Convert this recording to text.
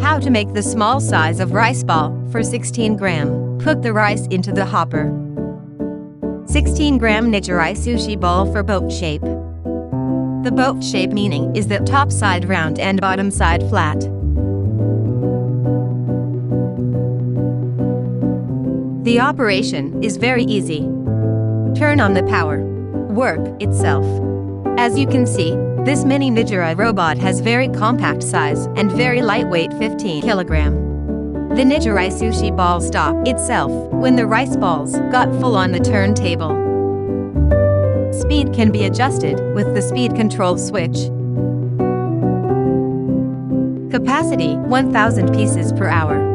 How to make the small size of rice ball for 16 gram. Put the rice into the hopper. 16 gram Nigiri sushi ball for boat shape. The boat shape meaning is the top side round and bottom side flat. The operation is very easy. Turn on the power. Work itself. As you can see, this mini Nigiri robot has very compact size and very lightweight 15 kilogram. The Nigiri sushi ball stopped itself when the rice balls got full on the turntable. Speed can be adjusted with the speed control switch. Capacity 1000 pieces per hour.